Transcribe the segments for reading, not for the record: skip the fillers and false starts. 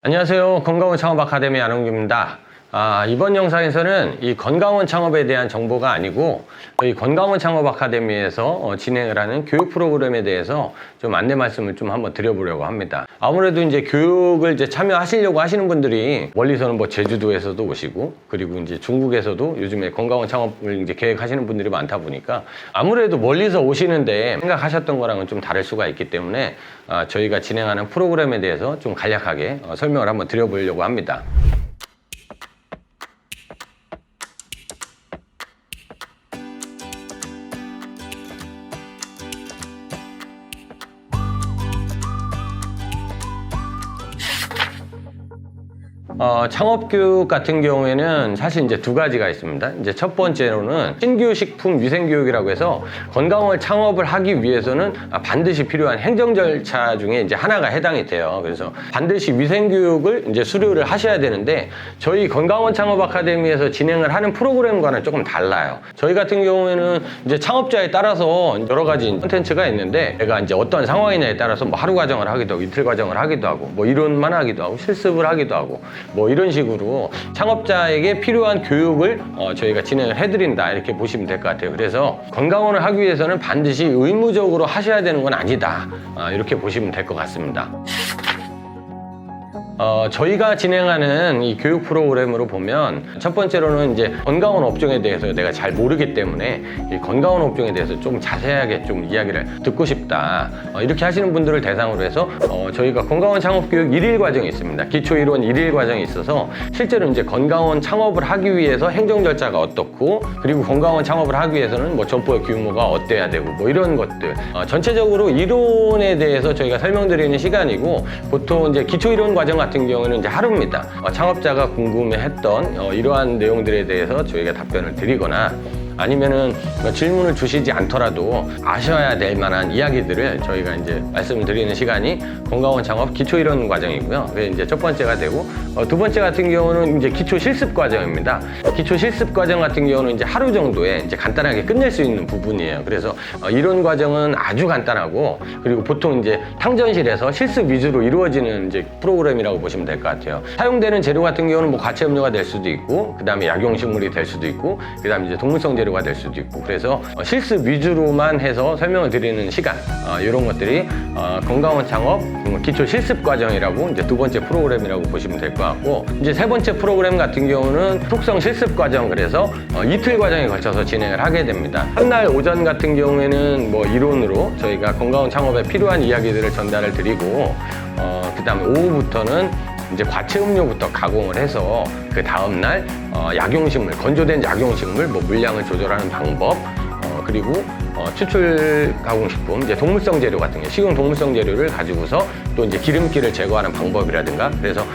안녕하세요. 건강원 창업 아카데미 안홍규입니다. 이번 영상에서는 이 건강원 창업에 대한 정보가 아니고 이 건강원 창업 아카데미에서 진행을 하는 교육 프로그램에 대해서 좀 안내 말씀을 좀 한번 드려보려고 합니다. 아무래도 이제 교육을 이제 참여하시려고 하시는 분들이 멀리서는 뭐 제주도에서도 오시고 그리고 이제 중국에서도 요즘에 건강원 창업을 이제 계획하시는 분들이 많다 보니까 아무래도 멀리서 오시는데 생각하셨던 거랑은 좀 다를 수가 있기 때문에 저희가 진행하는 프로그램에 대해서 좀 간략하게 설명을 한번 드려보려고 합니다. 창업교육 같은 경우에는 사실 이제 두 가지가 있습니다. 이제 첫 번째로는 신규 식품 위생교육이라고 해서 건강원 창업을 하기 위해서는 반드시 필요한 행정 절차 중에 이제 하나가 해당이 돼요. 그래서 반드시 위생교육을 이제 수료를 하셔야 되는데 저희 건강원 창업 아카데미에서 진행을 하는 프로그램과는 조금 달라요. 저희 같은 경우에는 이제 창업자에 따라서 여러 가지 콘텐츠가 있는데 내가 이제 어떤 상황이냐에 따라서 뭐 하루 과정을 하기도 하고 이틀 과정을 하기도 하고 뭐 이론만 하기도 하고 실습을 하기도 하고 뭐 이런 식으로 창업자에게 필요한 교육을 저희가 진행을 해드린다 이렇게 보시면 될 것 같아요. 그래서 건강원을 하기 위해서는 반드시 의무적으로 하셔야 되는 건 아니다 이렇게 보시면 될 것 같습니다. 저희가 진행하는 이 교육 프로그램으로 보면 첫 번째로는 이제 건강원 업종에 대해서 내가 잘 모르기 때문에 이 건강원 업종에 대해서 좀 자세하게 좀 이야기를 듣고 싶다 이렇게 하시는 분들을 대상으로 해서 저희가 건강원 창업교육 1일 과정이 있습니다. 기초이론 1일 과정이 있어서 실제로 이제 건강원 창업을 하기 위해서 행정 절차가 어떻고 그리고 건강원 창업을 하기 위해서는 뭐 점포의 규모가 어때야 되고 뭐 이런 것들 전체적으로 이론에 대해서 저희가 설명드리는 시간이고 보통 이제 기초이론 과정 같은 경우는 이제 하루입니다. 창업자가 궁금해했던 이러한 내용들에 대해서 저희가 답변을 드리거나 아니면은 질문을 주시지 않더라도 아셔야 될 만한 이야기들을 저희가 이제 말씀을 드리는 시간이 건강원 창업 기초 이론 과정이고요. 그게 이제 첫 번째가 되고 두 번째 같은 경우는 이제 기초 실습 과정입니다. 기초 실습 과정 같은 경우는 이제 하루 정도에 이제 간단하게 끝낼 수 있는 부분이에요. 그래서 이론 과정은 아주 간단하고 그리고 보통 이제 탕전실에서 실습 위주로 이루어지는 이제 프로그램이라고 보시면 될 것 같아요. 사용되는 재료 같은 경우는 뭐 과체 음료가 될 수도 있고 그다음에 약용식물이 될 수도 있고 그다음에 이제 동물성 재료 가 될 수도 있고 그래서 실습 위주로만 해서 설명을 드리는 시간 이런 것들이 건강원 창업 기초 실습 과정이라고 이제 두 번째 프로그램이라고 보시면 될 것 같고 이제 세 번째 프로그램 같은 경우는 속성 실습 과정 그래서 이틀 과정에 걸쳐서 진행을 하게 됩니다. 한날 오전 같은 경우에는 뭐 이론으로 저희가 건강원 창업에 필요한 이야기들을 전달을 드리고 그 다음에 오후부터는 이제 과체 음료부터 가공을 해서 그 다음날 약용식물, 건조된 약용식물 뭐 물량을 조절하는 방법 그리고 추출 가공식품, 이제 동물성 재료 같은 게 식용 동물성 재료를 가지고서 또 이제 기름기를 제거하는 방법이라든가 그래서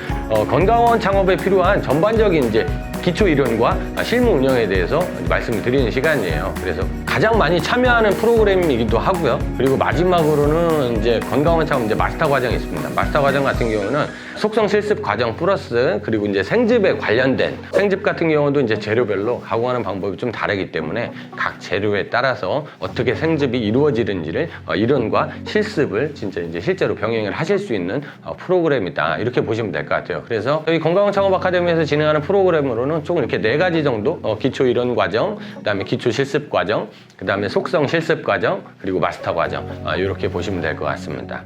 건강원 창업에 필요한 전반적인 이제 기초 이론과 실무 운영에 대해서 말씀을 드리는 시간이에요. 그래서 가장 많이 참여하는 프로그램이기도 하고요. 그리고 마지막으로는 이제 건강원 창업 이제 마스터 과정이 있습니다. 마스터 과정 같은 경우는 속성 실습 과정 플러스 그리고 이제 생즙에 관련된 생즙 같은 경우도 이제 재료별로 가공하는 방법이 좀 다르기 때문에 각 재료에 따라서 어떻게 생즙이 이루어지는지를 이론과 실습을 진짜 이제 실제로 병행을 하실 수 있는 프로그램이다 이렇게 보시면 될 것 같아요. 그래서 저희 건강원 창업 아카데미에서 진행하는 프로그램으로는 조금 이렇게 네 가지 정도 기초 이론 과정, 그다음에 기초 실습 과정, 그다음에 속성 실습 과정, 그리고 마스터 과정 이렇게 보시면 될 것 같습니다.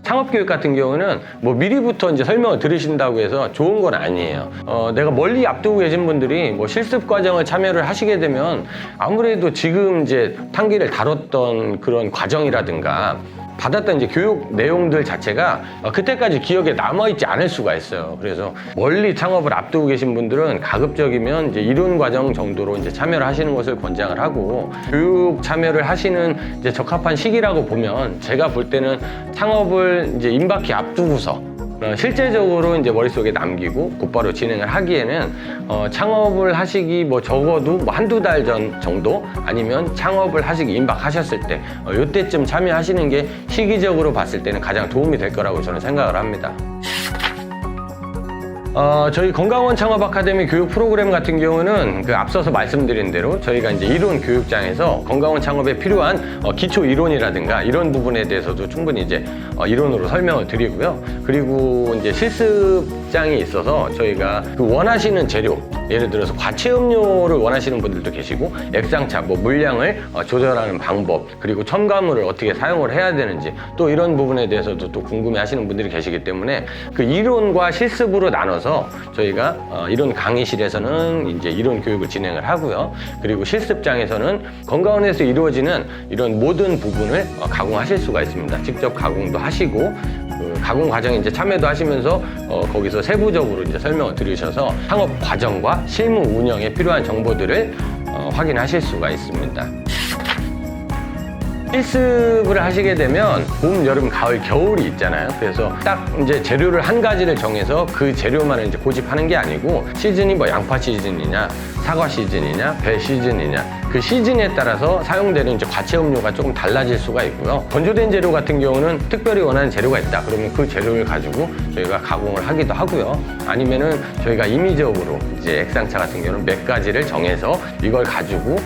창업교육 같은 경우는 뭐 미리부터 이제 설명을 들으신다고 해서 좋은 건 아니에요. 내가 멀리 앞두고 계신 분들이 뭐 실습 과정을 참여를 하시게 되면 아무래도 지금 이제 탕기를 다뤘던 그런 과정이라든가 받았던 이제 교육 내용들 자체가 그때까지 기억에 남아있지 않을 수가 있어요. 그래서 멀리 창업을 앞두고 계신 분들은 가급적이면 이제 이론 과정 정도로 이제 참여를 하시는 것을 권장을 하고 교육 참여를 하시는 이제 적합한 시기라고 보면 제가 볼 때는 창업을 이제 임박히 앞두고서 실제적으로 이제 머릿속에 남기고 곧바로 진행을 하기에는 창업을 하시기 뭐 적어도 뭐 한두 달 전 정도 아니면 창업을 하시기 임박하셨을 때 이때쯤 참여하시는 게 시기적으로 봤을 때는 가장 도움이 될 거라고 저는 생각을 합니다. 저희 건강원 창업 아카데미 교육 프로그램 같은 경우는 그 앞서서 말씀드린 대로 저희가 이제 이론 교육장에서 건강원 창업에 필요한 기초 이론이라든가 이런 부분에 대해서도 충분히 이제 이론으로 설명을 드리고요. 그리고 이제 실습장이 있어서 저희가 그 원하시는 재료, 예를 들어서 과채음료를 원하시는 분들도 계시고 액상차, 뭐 물량을 조절하는 방법, 그리고 첨가물을 어떻게 사용을 해야 되는지 또 이런 부분에 대해서도 또 궁금해하시는 분들이 계시기 때문에 그 이론과 실습으로 나눠서 저희가 이론 강의실에서는 이제 이론 교육을 진행을 하고요. 그리고 실습장에서는 건강원에서 이루어지는 이런 모든 부분을 가공하실 수가 있습니다. 직접 가공도 하시고 그 가공 과정에 이제 참여도 하시면서 거기서 세부적으로 이제 설명을 들으셔서 창업 과정과 실무 운영에 필요한 정보들을 확인하실 수가 있습니다. 실습을 하시게 되면 봄, 여름, 가을, 겨울이 있잖아요. 그래서 딱 이제 재료를 한 가지를 정해서 그 재료만을 이제 고집하는 게 아니고 시즌이 뭐 양파 시즌이냐, 사과 시즌이냐, 배 시즌이냐 그 시즌에 따라서 사용되는 이제 과채 음료가 조금 달라질 수가 있고요. 건조된 재료 같은 경우는 특별히 원하는 재료가 있다. 그러면 그 재료를 가지고 저희가 가공을 하기도 하고요. 아니면은 저희가 임의적으로 이제 액상차 같은 경우는 몇 가지를 정해서 이걸 가지고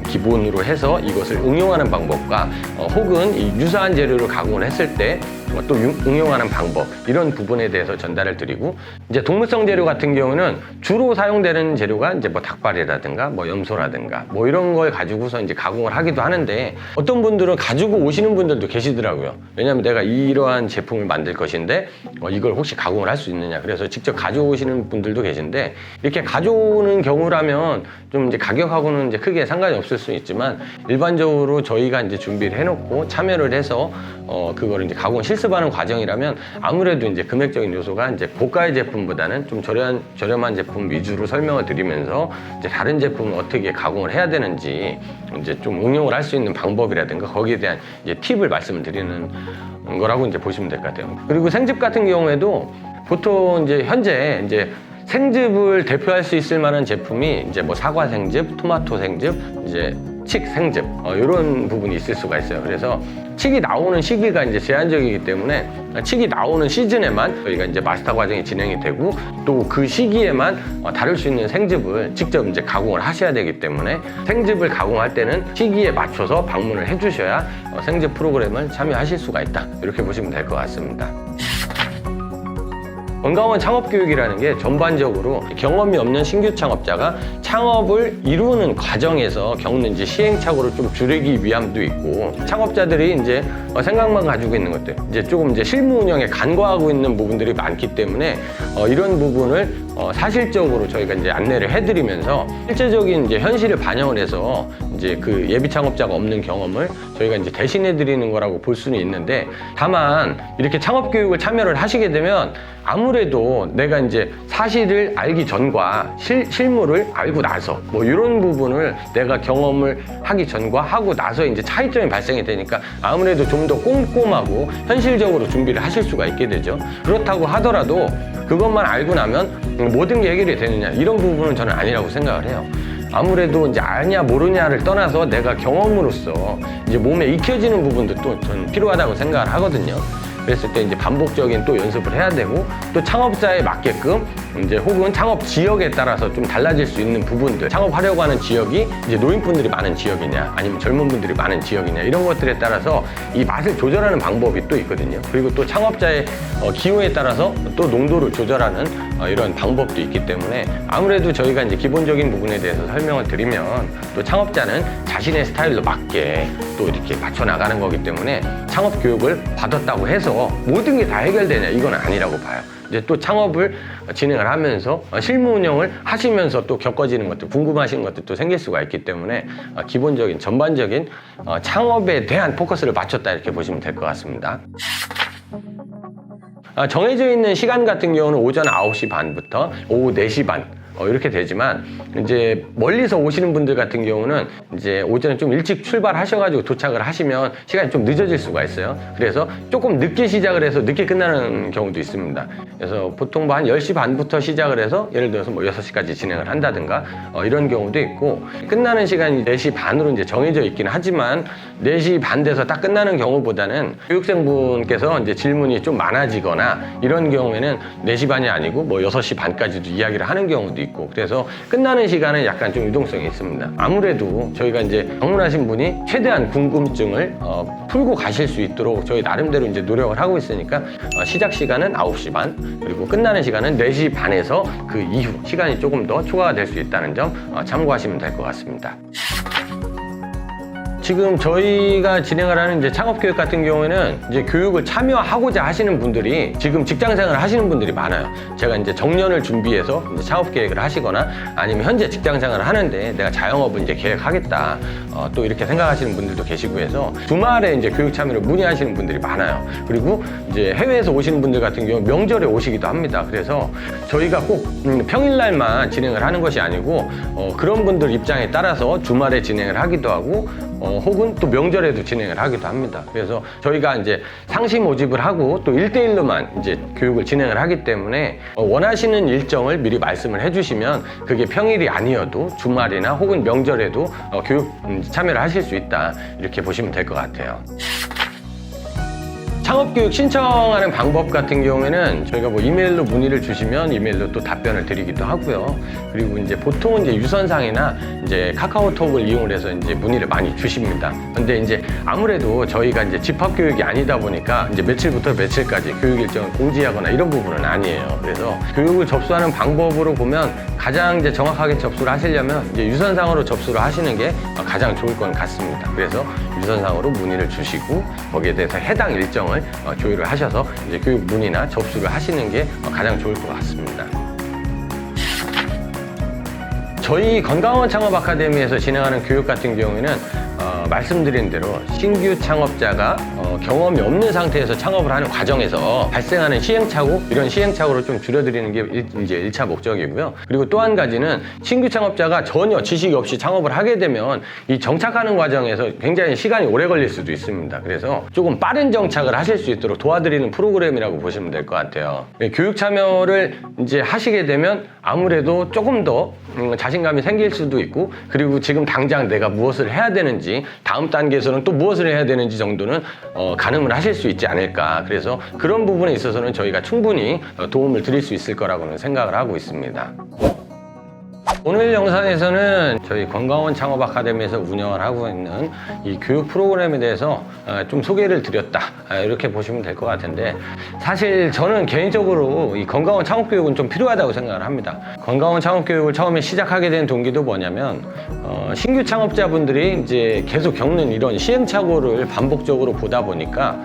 기본으로 해서 이것을 응용하는 방법과 혹은 이 유사한 재료를 가공을 했을 때 또 응용하는 방법 이런 부분에 대해서 전달을 드리고 이제 동물성 재료 같은 경우는 주로 사용되는 재료가 이제 뭐 닭발이라든가 뭐 염소라든가 뭐 이런 걸 가지고서 이제 가공을 하기도 하는데 어떤 분들은 가지고 오시는 분들도 계시더라고요. 왜냐하면 내가 이러한 제품을 만들 것인데 이걸 혹시 가공을 할 수 있느냐 그래서 직접 가져오시는 분들도 계신데 이렇게 가져오는 경우라면 좀 이제 가격하고는 이제 크게 상관이 없을 수 있지만 일반적으로 저희가 이제 준비를 해놓고 참여를 해서 그거를 이제 가공 실습하는 과정이라면 아무래도 이제 금액적인 요소가 이제 고가의 제품보다는 좀 저렴한 제품 위주로 설명을 드리면서 이제 다른 제품을 어떻게 가공을 해야 되는지 이제 좀 응용을 할 수 있는 방법이라든가 거기에 대한 이제 팁을 말씀을 드리는 거라고 이제 보시면 될 것 같아요. 그리고 생즙 같은 경우에도 보통 이제 현재 이제 생즙을 대표할 수 있을 만한 제품이 이제 뭐 사과 생즙, 토마토 생즙, 이제 칡 생즙 이런 부분이 있을 수가 있어요. 그래서 칡이 나오는 시기가 이제 제한적이기 때문에 칡이 나오는 시즌에만 저희가 이제 마스터 과정이 진행이 되고 또 그 시기에만 다룰 수 있는 생즙을 직접 이제 가공을 하셔야 되기 때문에 생즙을 가공할 때는 시기에 맞춰서 방문을 해주셔야 생즙 프로그램을 참여하실 수가 있다. 이렇게 보시면 될 것 같습니다. 건강원 창업교육이라는 게 전반적으로 경험이 없는 신규 창업자가 창업을 이루는 과정에서 겪는 이제 시행착오를 좀 줄이기 위함도 있고 창업자들이 이제 생각만 가지고 있는 것들 이제 조금 이제 실무 운영에 간과하고 있는 부분들이 많기 때문에 이런 부분을 사실적으로 저희가 이제 안내를 해드리면서 실제적인 이제 현실을 반영을 해서 이제 그 예비 창업자가 없는 경험을 저희가 이제 대신해 드리는 거라고 볼 수는 있는데 다만 이렇게 창업 교육을 참여를 하시게 되면 아무래도 내가 이제 사실을 알기 전과 실무를 알고 나서 뭐 이런 부분을 내가 경험을 하기 전과 하고 나서 이제 차이점이 발생이 되니까 아무래도 좀 더 꼼꼼하고 현실적으로 준비를 하실 수가 있게 되죠. 그렇다고 하더라도 그것만 알고 나면 모든 게 해결이 되느냐 이런 부분은 저는 아니라고 생각을 해요. 아무래도 이제 아냐 모르냐를 떠나서 내가 경험으로써 이제 몸에 익혀지는 부분도 또 저는 필요하다고 생각을 하거든요. 그랬을 때 이제 반복적인 또 연습을 해야 되고 또 창업자에 맞게끔 이제 혹은 창업 지역에 따라서 좀 달라질 수 있는 부분들 창업하려고 하는 지역이 이제 노인분들이 많은 지역이냐 아니면 젊은 분들이 많은 지역이냐 이런 것들에 따라서 이 맛을 조절하는 방법이 또 있거든요. 그리고 또 창업자의 기호에 따라서 또 농도를 조절하는 이런 방법도 있기 때문에 아무래도 저희가 이제 기본적인 부분에 대해서 설명을 드리면 또 창업자는 자신의 스타일로 맞게 또 이렇게 맞춰 나가는 거기 때문에 창업 교육을 받았다고 해서 모든 게 다 해결되냐 이건 아니라고 봐요. 이제 또 창업을 진행을 하면서 실무 운영을 하시면서 또 겪어지는 것들, 궁금하신 것들도 생길 수가 있기 때문에 기본적인 전반적인 창업에 대한 포커스를 맞췄다 이렇게 보시면 될 것 같습니다. 정해져 있는 시간 같은 경우는 오전 9시 반부터 오후 4시 반 이렇게 되지만 이제 멀리서 오시는 분들 같은 경우는 이제 오전에 좀 일찍 출발하셔가지고 도착을 하시면 시간이 좀 늦어질 수가 있어요. 그래서 조금 늦게 시작을 해서 늦게 끝나는 경우도 있습니다. 그래서 보통 뭐 한 10시 반부터 시작을 해서 예를 들어서 뭐 6시까지 진행을 한다든가 이런 경우도 있고, 끝나는 시간이 4시 반으로 이제 정해져 있긴 하지만 4시 반 돼서 딱 끝나는 경우보다는 교육생분께서 이제 질문이 좀 많아지거나 이런 경우에는 4시 반이 아니고 뭐 6시 반까지도 이야기를 하는 경우도 있고, 그래서 끝나는 시간은 약간 좀 유동성이 있습니다. 아무래도 저희가 이제 방문하신 분이 최대한 궁금증을 풀고 가실 수 있도록 저희 나름대로 이제 노력을 하고 있으니까 시작 시간은 9시 반, 그리고 끝나는 시간은 4시 반에서 그 이후 시간이 조금 더 초과가 될 수 있다는 점 참고하시면 될 것 같습니다. 지금 저희가 진행을 하는 이제 창업교육 같은 경우에는 이제 교육을 참여하고자 하시는 분들이 지금 직장생활을 하시는 분들이 많아요. 제가 이제 정년을 준비해서 이제 창업계획을 하시거나 아니면 현재 직장생활을 하는데 내가 자영업을 이제 계획하겠다. 또 이렇게 생각하시는 분들도 계시고 해서 주말에 이제 교육 참여를 문의하시는 분들이 많아요. 그리고 이제 해외에서 오시는 분들 같은 경우 명절에 오시기도 합니다. 그래서 저희가 꼭 평일날만 진행을 하는 것이 아니고 그런 분들 입장에 따라서 주말에 진행을 하기도 하고 혹은 또 명절에도 진행을 하기도 합니다. 그래서 저희가 이제 상시 모집을 하고 또 1대1로만 이제 교육을 진행을 하기 때문에 원하시는 일정을 미리 말씀을 해주시면 그게 평일이 아니어도 주말이나 혹은 명절에도 교육 참여를 하실 수 있다, 이렇게 보시면 될 것 같아요. 창업교육 신청하는 방법 같은 경우에는 저희가 뭐 이메일로 문의를 주시면 이메일로 또 답변을 드리기도 하고요. 그리고 이제 보통은 이제 유선상이나 이제 카카오톡을 이용을 해서 이제 문의를 많이 주십니다. 근데 이제 아무래도 저희가 이제 집합교육이 아니다 보니까 이제 며칠부터 며칠까지 교육 일정을 공지하거나 이런 부분은 아니에요. 그래서 교육을 접수하는 방법으로 보면 가장 이제 정확하게 접수를 하시려면 이제 유선상으로 접수를 하시는 게 가장 좋을 것 같습니다. 그래서 유선상으로 문의를 주시고 거기에 대해서 해당 일정을 조율을 하셔서 이제 교육 문의나 접수를 하시는 게 가장 좋을 것 같습니다. 저희 건강원 창업 아카데미에서 진행하는 교육 같은 경우에는 말씀드린 대로 신규 창업자가 경험이 없는 상태에서 창업을 하는 과정에서 발생하는 시행착오, 이런 시행착오를 좀 줄여드리는 게 이제 1차 목적이고요. 그리고 또 한 가지는 신규 창업자가 전혀 지식이 없이 창업을 하게 되면 이 정착하는 과정에서 굉장히 시간이 오래 걸릴 수도 있습니다. 그래서 조금 빠른 정착을 하실 수 있도록 도와드리는 프로그램이라고 보시면 될 것 같아요. 교육 참여를 이제 하시게 되면 아무래도 조금 더 자신감이 생길 수도 있고, 그리고 지금 당장 내가 무엇을 해야 되는지, 다음 단계에서는 또 무엇을 해야 되는지 정도는 가늠을 하실 수 있지 않을까. 그래서 그런 부분에 있어서는 저희가 충분히 도움을 드릴 수 있을 거라고는 생각을 하고 있습니다. 오늘 영상에서는 저희 건강원 창업 아카데미에서 운영을 하고 있는 이 교육 프로그램에 대해서 좀 소개를 드렸다, 이렇게 보시면 될 것 같은데, 사실 저는 개인적으로 이 건강원 창업 교육은 좀 필요하다고 생각을 합니다. 건강원 창업 교육을 처음에 시작하게 된 동기도 뭐냐면 신규 창업자분들이 이제 계속 겪는 이런 시행착오를 반복적으로 보다 보니까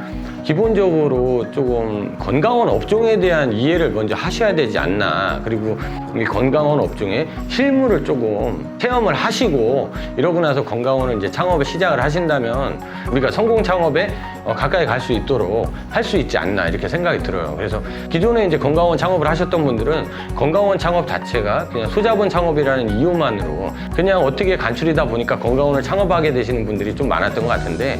기본적으로 조금 건강원 업종에 대한 이해를 먼저 하셔야 되지 않나. 그리고 이 건강원 업종의 실무를 조금 체험을 하시고 이러고 나서 건강원을 이제 창업을 시작을 하신다면 우리가 성공 창업에 가까이 갈 수 있도록 할 수 있지 않나, 이렇게 생각이 들어요. 그래서 기존에 이제 건강원 창업을 하셨던 분들은 건강원 창업 자체가 그냥 소자본 창업이라는 이유만으로 그냥 어떻게 간출이다 보니까 건강원을 창업하게 되시는 분들이 좀 많았던 것 같은데,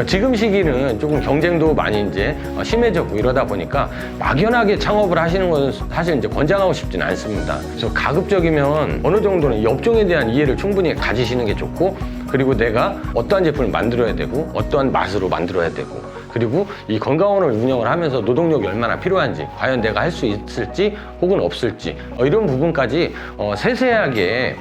지금 시기는 조금 경쟁도 많이 이제 심해졌고 이러다 보니까 막연하게 창업을 하시는 건 사실 이제 권장하고 싶지는 않습니다. 그래서 가급적이면 어느 정도는 이 업종에 대한 이해를 충분히 가지시는 게 좋고, 그리고 내가 어떠한 제품을 만들어야 되고 어떠한 맛으로 만들어야 되고, 그리고 이 건강원을 운영을 하면서 노동력이 얼마나 필요한지, 과연 내가 할 수 있을지 혹은 없을지, 이런 부분까지 세세하게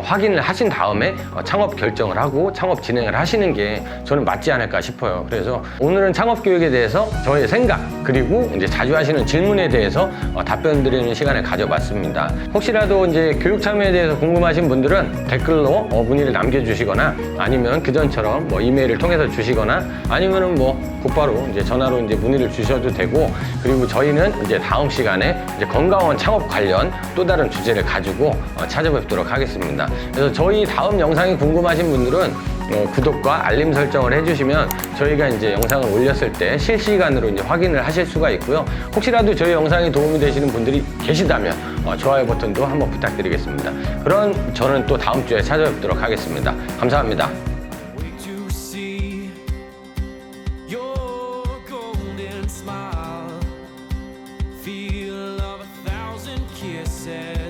확인을 하신 다음에 창업 결정을 하고 창업 진행을 하시는 게 저는 맞지 않을까 싶어요. 그래서 오늘은 창업 교육에 대해서 저의 생각, 그리고 이제 자주 하시는 질문에 대해서 답변 드리는 시간을 가져봤습니다. 혹시라도 이제 교육 참여에 대해서 궁금하신 분들은 댓글로 문의를 남겨주시거나, 아니면 그전처럼 뭐 이메일을 통해서 주시거나, 아니면은 뭐 곧바로 이제 전화로 이제 문의를 주셔도 되고, 그리고 저희는 이제 다음 시간에 이제 건강원 창업 관련 또 다른 주제를 가지고 찾아뵙도록 하겠습니다. 그래서 저희 다음 영상이 궁금하신 분들은 구독과 알림 설정을 해주시면 저희가 이제 영상을 올렸을 때 실시간으로 이제 확인을 하실 수가 있고요. 혹시라도 저희 영상이 도움이 되시는 분들이 계시다면 좋아요 버튼도 한번 부탁드리겠습니다. 그럼 저는 또 다음 주에 찾아뵙도록 하겠습니다. 감사합니다. Wait to see your golden smile, feel of 1,000 kisses.